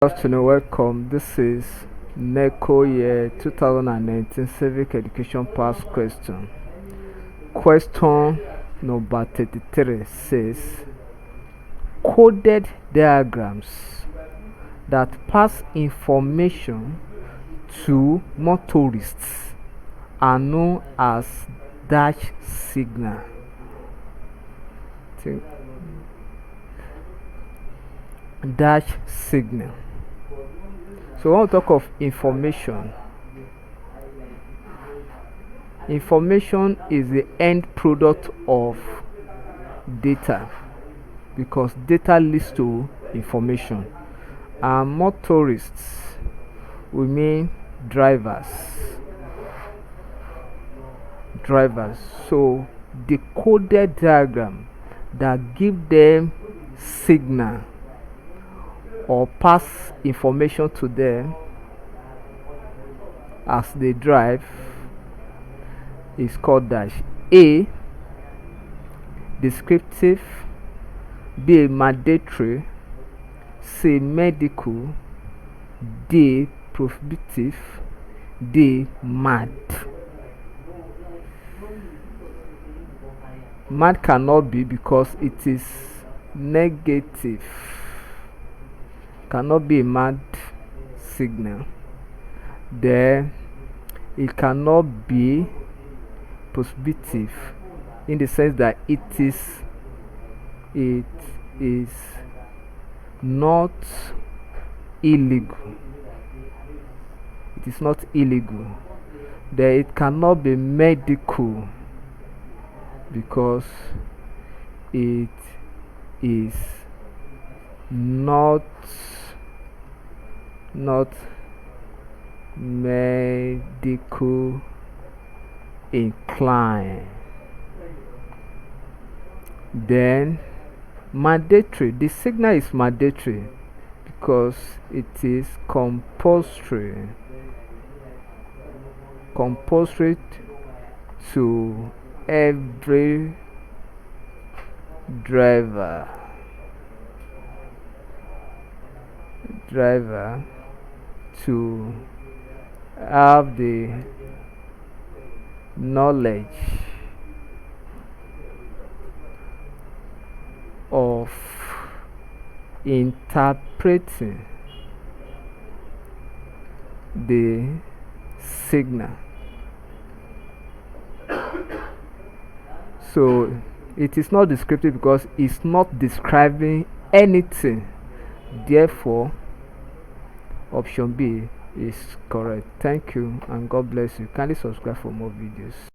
Good afternoon, welcome. This is Neco year 2019 Civic Education Past question. Question number 33 says coded diagrams that pass information to motorists are known as dash signal. Dash signal. So when we talk of information is the end product of data, because data leads to information, and motorists we mean drivers. So the coded diagram that give them signal or pass information to them as they drive is called dash. A, descriptive. B, mandatory. C, medical. D, prohibitive. D, mad. Mad cannot be because it is negative. Cannot be a mad signal. Then it cannot be prohibitive in the sense that it is not illegal. It is not illegal. Then it cannot be medical because it is not medical inclined. Then mandatory. The signal is mandatory because it is compulsory to every driver to have the knowledge of interpreting the signal. So it is not descriptive because it's not describing anything. Therefore, option B is correct. Thank you and God bless you. Kindly subscribe for more videos.